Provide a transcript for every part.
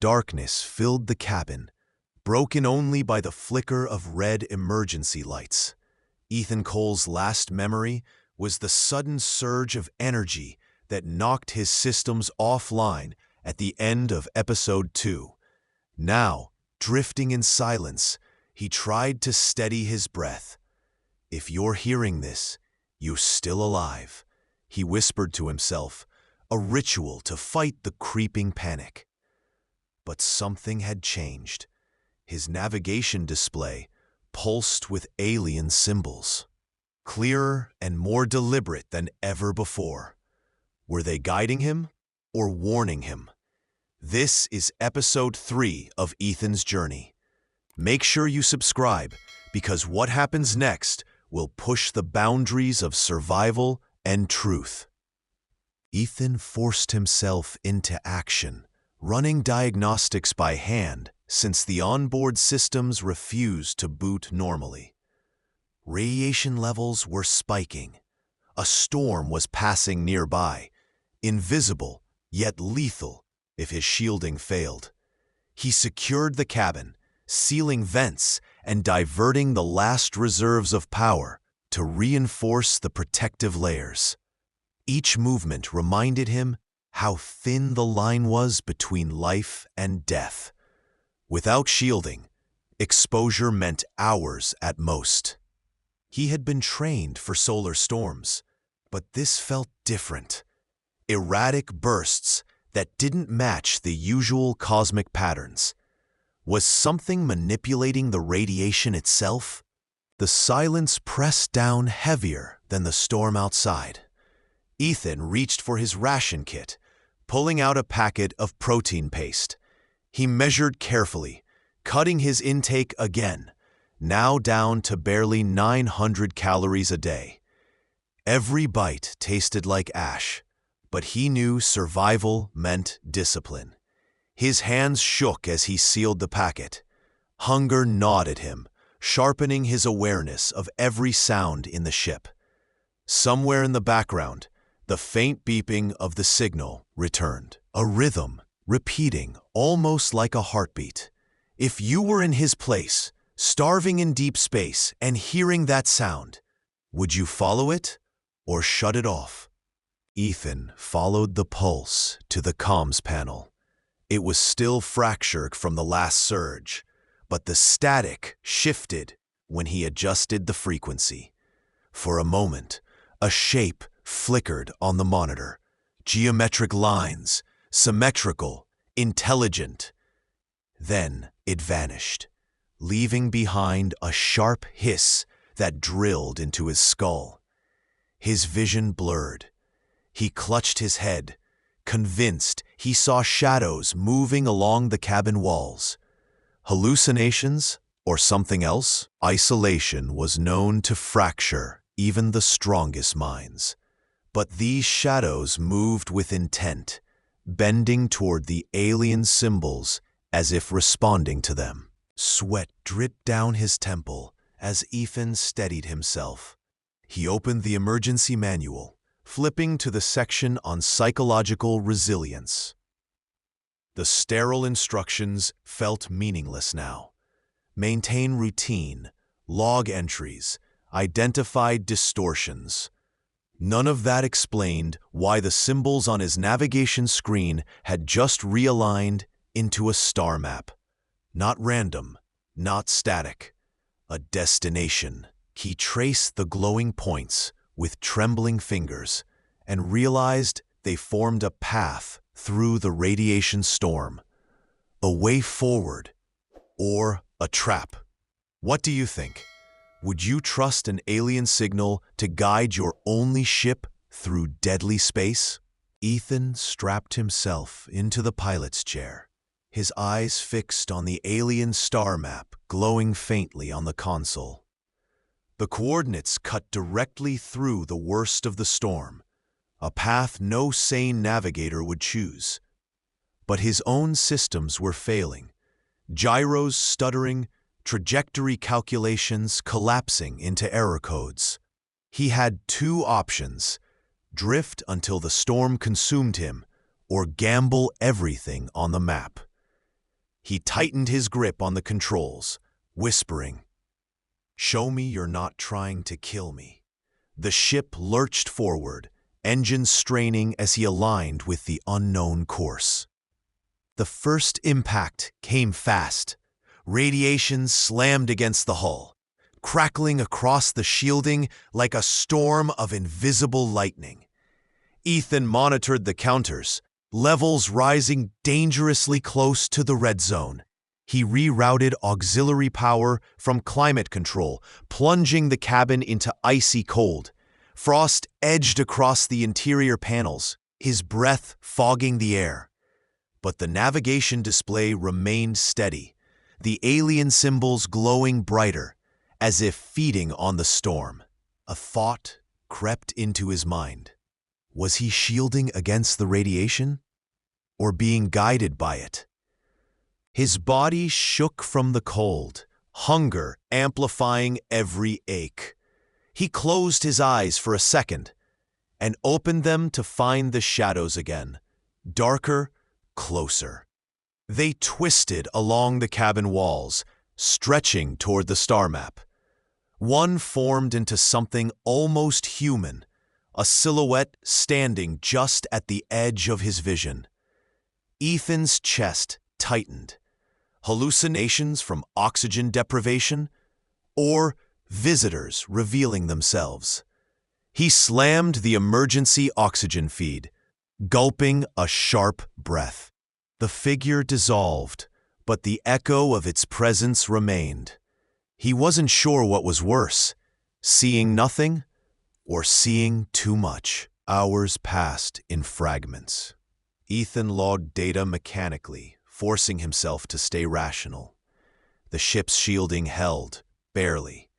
Darkness filled the cabin, broken only by the flicker of red emergency lights. Ethan Cole's last memory was the sudden surge of energy that knocked his systems offline at the end of Episode 2. Now, drifting in silence, he tried to steady his breath. "If you're hearing this, you're still alive," he whispered to himself, a ritual to fight the creeping panic. But something had changed. His navigation display pulsed with alien symbols, clearer and more deliberate than ever before. Were they guiding him or warning him? This is Episode 3 of Ethan's journey. Make sure you subscribe, because what happens next will push the boundaries of survival and truth. Ethan forced himself into action, running diagnostics by hand since the onboard systems refused to boot normally. Radiation levels were spiking. A storm was passing nearby, invisible yet lethal if his shielding failed. He secured the cabin, sealing vents and diverting the last reserves of power to reinforce the protective layers. Each movement reminded him how thin the line was between life and death. Without shielding, exposure meant hours at most. He had been trained for solar storms, but this felt different. Erratic bursts that didn't match the usual cosmic patterns. Was something manipulating the radiation itself? The silence pressed down heavier than the storm outside. Ethan reached for his ration kit, pulling out a packet of protein paste. He measured carefully, cutting his intake again, now down to barely 900 calories a day. Every bite tasted like ash, but he knew survival meant discipline. His hands shook as he sealed the packet. Hunger gnawed at him, sharpening his awareness of every sound in the ship. Somewhere in the background, the faint beeping of the signal returned, a rhythm repeating almost like a heartbeat. If you were in his place, starving in deep space and hearing that sound, would you follow it or shut it off? Ethan followed the pulse to the comms panel. It was still fractured from the last surge, but the static shifted when he adjusted the frequency. For a moment, a shape flickered on the monitor. Geometric lines, symmetrical, intelligent. Then it vanished, leaving behind a sharp hiss that drilled into his skull. His vision blurred. He clutched his head, convinced he saw shadows moving along the cabin walls. Hallucinations or something else? Isolation was known to fracture even the strongest minds. But these shadows moved with intent, bending toward the alien symbols as if responding to them. Sweat dripped down his temple as Ethan steadied himself. He opened the emergency manual, flipping to the section on psychological resilience. The sterile instructions felt meaningless now. Maintain routine, log entries, identify distortions. None of that explained why the symbols on his navigation screen had just realigned into a star map. Not random, not static. A destination. He traced the glowing points with trembling fingers and realized they formed a path through the radiation storm. A way forward, or a trap. What do you think? Would you trust an alien signal to guide your only ship through deadly space? Ethan strapped himself into the pilot's chair, his eyes fixed on the alien star map glowing faintly on the console. The coordinates cut directly through the worst of the storm, a path no sane navigator would choose. But his own systems were failing, gyros stuttering, trajectory calculations collapsing into error codes. He had two options: drift until the storm consumed him, or gamble everything on the map. He tightened his grip on the controls, whispering, "Show me you're not trying to kill me." The ship lurched forward, engines straining as he aligned with the unknown course. The first impact came fast. Radiation slammed against the hull, crackling across the shielding like a storm of invisible lightning. Ethan monitored the counters, levels rising dangerously close to the red zone. He rerouted auxiliary power from climate control, plunging the cabin into icy cold. Frost edged across the interior panels, his breath fogging the air. But the navigation display remained steady, the alien symbols glowing brighter, as if feeding on the storm. A thought crept into his mind. Was he shielding against the radiation, or being guided by it? His body shook from the cold, hunger amplifying every ache. He closed his eyes for a second, and opened them to find the shadows again, darker, closer. They twisted along the cabin walls, stretching toward the star map. One formed into something almost human, a silhouette standing just at the edge of his vision. Ethan's chest tightened. Hallucinations from oxygen deprivation? Or visitors revealing themselves? He slammed the emergency oxygen feed, gulping a sharp breath. The figure dissolved, but the echo of its presence remained. He wasn't sure what was worse, seeing nothing or seeing too much. Hours passed in fragments. Ethan logged data mechanically, forcing himself to stay rational. The ship's shielding held, barely,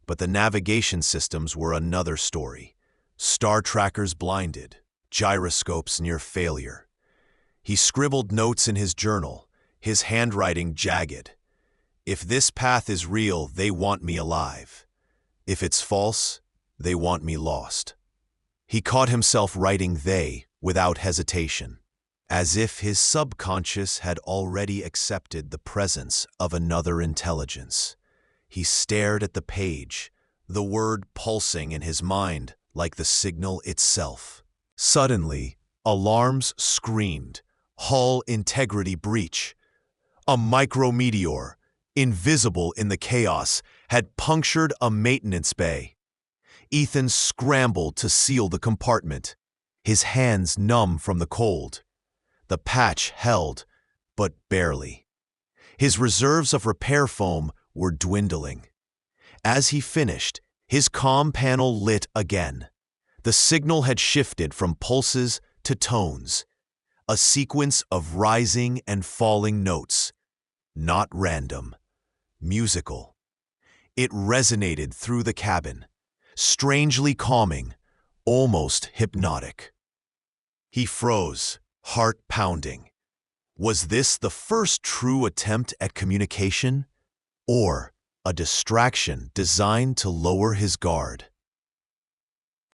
but the navigation systems were another story. Star trackers blinded, gyroscopes near failure. He scribbled notes in his journal, his handwriting jagged. If this path is real, they want me alive. If it's false, they want me lost. He caught himself writing "they" without hesitation, as if his subconscious had already accepted the presence of another intelligence. He stared at the page, the word pulsing in his mind like the signal itself. Suddenly, alarms screamed, hull integrity breach. A micrometeor, invisible in the chaos, had punctured a maintenance bay. Ethan scrambled to seal the compartment, his hands numb from the cold. The patch held, but barely. His reserves of repair foam were dwindling. As he finished, his comm panel lit again. The signal had shifted from pulses to tones, a sequence of rising and falling notes, not random, musical. It resonated through the cabin, strangely calming, almost hypnotic. He froze, heart pounding. Was this the first true attempt at communication, or a distraction designed to lower his guard?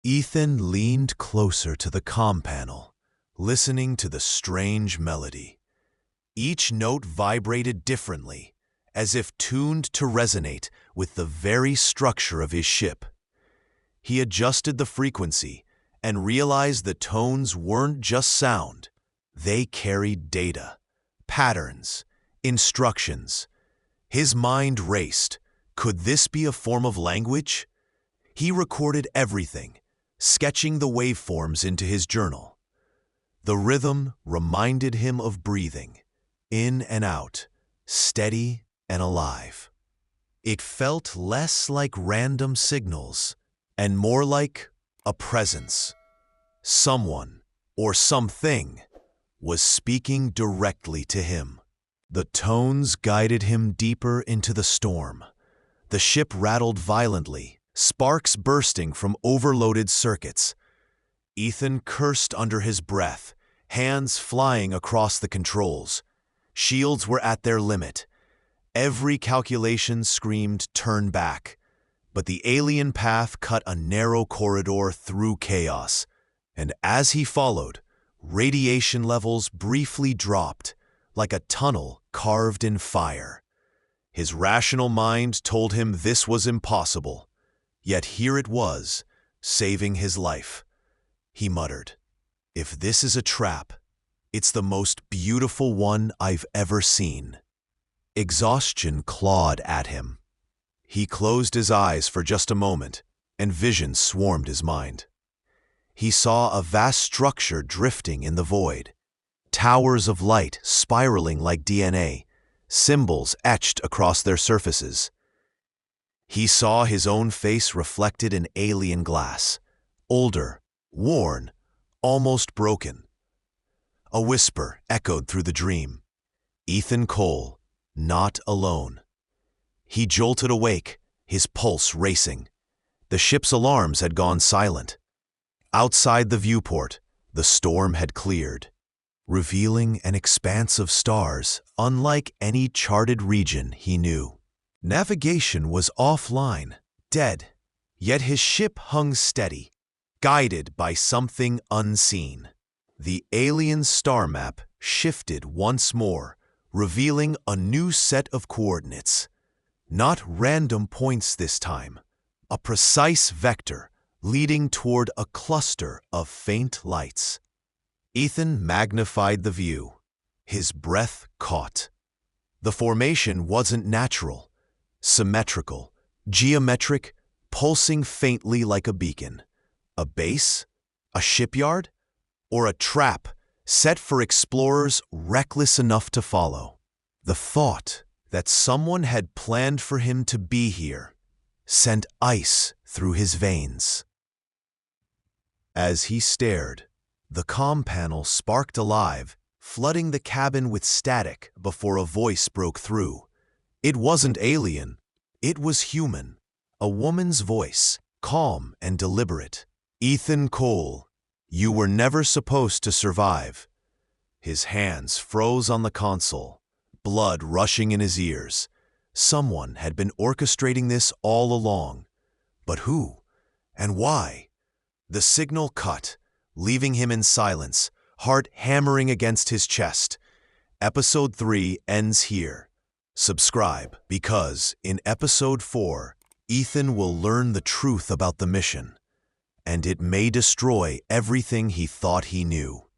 Ethan leaned closer to the comm panel, listening to the strange melody. Each note vibrated differently, as if tuned to resonate with the very structure of his ship. He adjusted the frequency and realized the tones weren't just sound. They carried data, patterns, instructions. His mind raced. Could this be a form of language? He recorded everything, sketching the waveforms into his journal. The rhythm reminded him of breathing, in and out, steady and alive. It felt less like random signals and more like a presence. Someone, or something, was speaking directly to him. The tones guided him deeper into the storm. The ship rattled violently, sparks bursting from overloaded circuits. Ethan cursed under his breath, hands flying across the controls. Shields were at their limit. Every calculation screamed "turn back." But the alien path cut a narrow corridor through chaos, and as he followed, radiation levels briefly dropped, like a tunnel carved in fire. His rational mind told him this was impossible, yet here it was, saving his life. He muttered, "If this is a trap, it's the most beautiful one I've ever seen." Exhaustion clawed at him. He closed his eyes for just a moment, and vision swarmed his mind. He saw a vast structure drifting in the void, towers of light spiraling like DNA, symbols etched across their surfaces. He saw his own face reflected in alien glass, older, worn, almost broken. A whisper echoed through the dream. Ethan Cole, not alone. He jolted awake, his pulse racing. The ship's alarms had gone silent. Outside the viewport, the storm had cleared, revealing an expanse of stars unlike any charted region he knew. Navigation was offline, dead, yet his ship hung steady, guided by something unseen. The alien star map shifted once more, revealing a new set of coordinates. Not random points this time, a precise vector leading toward a cluster of faint lights. Ethan magnified the view. His breath caught. The formation wasn't natural. Symmetrical, geometric, pulsing faintly like a beacon. A base? A shipyard? Or a trap set for explorers reckless enough to follow? The thought that someone had planned for him to be here sent ice through his veins. As he stared, the comm panel sparked alive, flooding the cabin with static before a voice broke through. It wasn't alien, it was human. A woman's voice, calm and deliberate. "Ethan Cole, you were never supposed to survive." His hands froze on the console, blood rushing in his ears. Someone had been orchestrating this all along. But who? And why? The signal cut, leaving him in silence, heart hammering against his chest. Episode 3 ends here. Subscribe, because in Episode 4, Ethan will learn the truth about the mission, and it may destroy everything he thought he knew.